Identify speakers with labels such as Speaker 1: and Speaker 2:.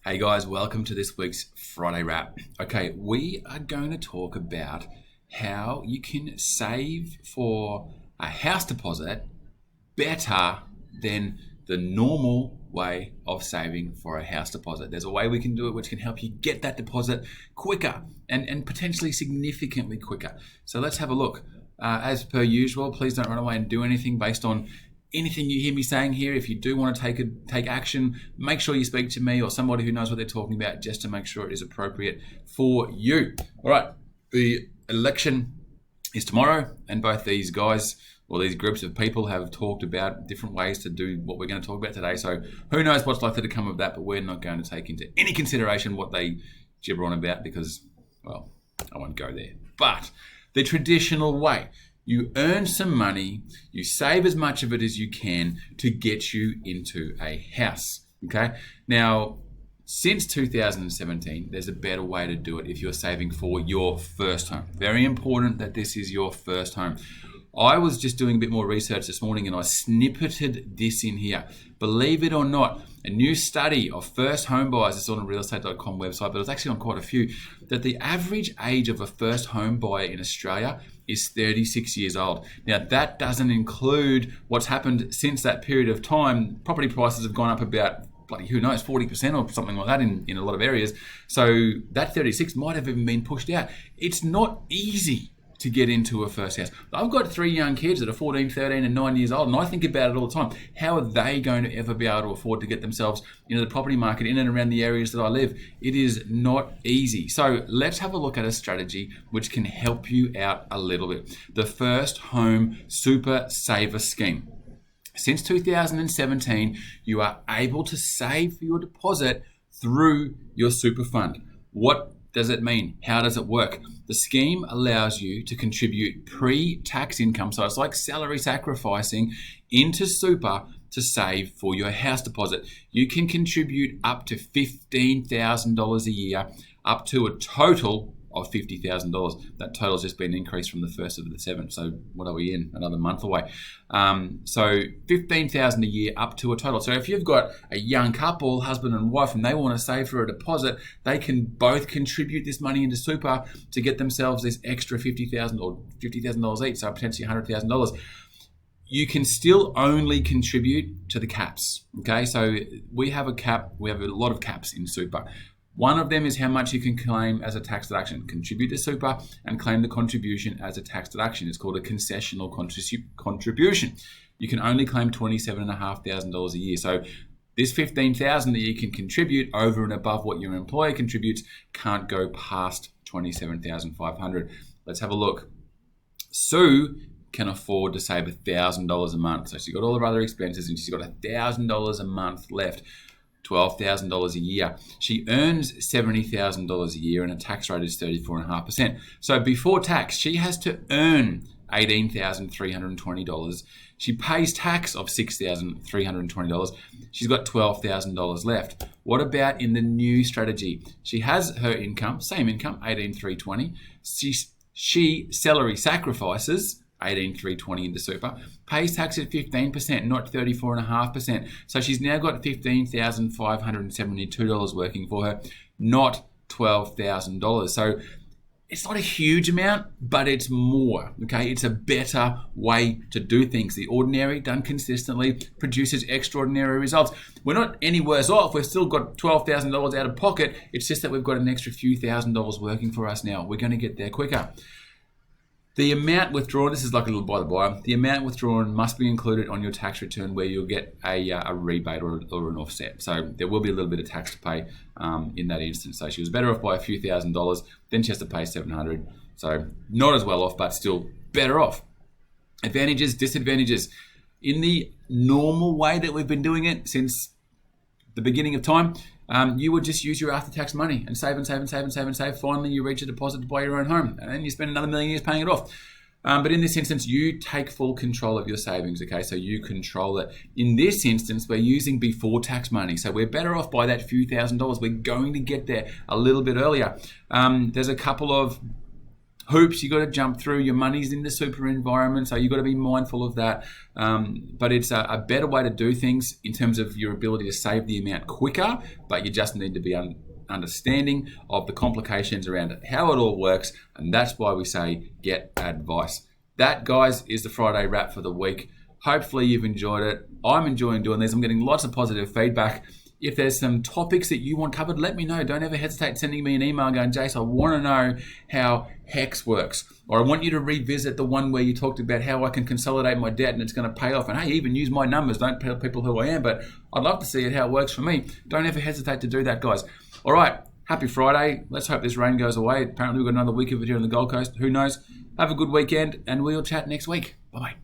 Speaker 1: Hey guys, welcome to this week's Friday Wrap. Okay, we are going to talk about how you can save for a house deposit better than the normal way of saving for a house deposit. There's a way we can do it which can help you get that deposit quicker and potentially significantly quicker. So let's have a look. As per usual, please don't run away and do anything based on anything you hear me saying here. If you do want to take action, make sure you speak to me or somebody who knows what they're talking about just to make sure it is appropriate for you. All right, the election is tomorrow, and both these guys or these groups of people have talked about different ways to do what we're going to talk about today. So who knows what's likely to come of that, but we're not going to take into any consideration what they gibber on about because, well, I won't go there. But the traditional way, you earn some money, you save as much of it as you can to get you into a house, okay? Now, since 2017, there's a better way to do it if you're saving for your first home. Very important that this is your first home. I was just doing a bit more research this morning and I snippeted this in here. Believe it or not, a new study of first home buyers, it's on a realestate.com website, but it's actually on quite a few, that the average age of a first home buyer in Australia is 36 years old. Now that doesn't include what's happened since that period of time. Property prices have gone up about, bloody who knows, 40% or something like that in a lot of areas. So that 36 might have even been pushed out. It's not easy to get into a first house. I've got 3 young kids that are 14, 13 and 9 years old, and I think about it all the time. How are they going to ever be able to afford to get themselves into the property market in and around the areas that I live? It is not easy. So let's have a look at a strategy which can help you out a little bit. The First Home Super Saver Scheme. Since 2017, you are able to save for your deposit through your super fund. What does it mean? How does it work? The scheme allows you to contribute pre-tax income, so it's like salary sacrificing, into super to save for your house deposit. You can contribute up to $15,000 a year, up to a total of $50,000. That total has just been increased from the 1st of the 7th. So what are we in? Another month away. So $15,000 a year up to a total. So if you've got a young couple, husband and wife, and they want to save for a deposit, they can both contribute this money into super to get themselves this extra $50,000 or $50,000 each, so potentially $100,000. You can still only contribute to the caps. Okay, so we have a cap. We have a lot of caps in super. One of them is how much you can claim as a tax deduction. Contribute to super and claim the contribution as a tax deduction. It's called a concessional contribution. You can only claim $27,500 a year. So this $15,000 that you can contribute over and above what your employer contributes can't go past $27,500. Let's have a look. Sue can afford to save $1,000 a month. So she's got all her other expenses and she's got $1,000 a month left. $12,000 a year. She earns $70,000 a year and a tax rate is 34.5%. So before tax, she has to earn $18,320. She pays tax of $6,320. She's got $12,000 left. What about in the new strategy? She has her income, same income, $18,320. She salary sacrifices $18,320 into super, pays tax at 15%, not 34.5%. So she's now got $15,572 working for her, not $12,000. So it's not a huge amount, but it's more, okay? It's a better way to do things. The ordinary, done consistently, produces extraordinary results. We're not any worse off. We've still got $12,000 out of pocket. It's just that we've got an extra few $1,000s working for us now. We're going to get there quicker. The amount withdrawn, this is like a little by the by, the amount withdrawn must be included on your tax return where you'll get a rebate or an offset. So there will be a little bit of tax to pay in that instance. So she was better off by a few $1,000s, then she has to pay $700. So not as well off, but still better off. Advantages, disadvantages. In the normal way that we've been doing it since the beginning of time, you would just use your after-tax money and save and save and save and save and save. Finally, you reach a deposit to buy your own home, and then you spend another million years paying it off. But in this instance, you take full control of your savings, okay? So you control it. In this instance, we're using before-tax money, so we're better off by that few $1,000s. We're going to get there a little bit earlier. There's a couple of hoops you got to jump through. Your money's in the super environment, so you got to be mindful of that. But it's a better way to do things in terms of your ability to save the amount quicker, but you just need to be understanding of the complications around how it all works, and that's why we say get advice. That, guys, is the Friday wrap for the week. Hopefully you've enjoyed it. I'm enjoying doing this. I'm getting lots of positive feedback. If there's some topics that you want covered, let me know. Don't ever hesitate sending me an email going, Jace, I want to know how HEX works. Or I want you to revisit the one where you talked about how I can consolidate my debt and it's going to pay off. And hey, even use my numbers. Don't tell people who I am, but I'd love to see it, how it works for me. Don't ever hesitate to do that, guys. All right, happy Friday. Let's hope this rain goes away. Apparently we've got another week of it here on the Gold Coast. Who knows? Have a good weekend, and we'll chat next week. Bye-bye.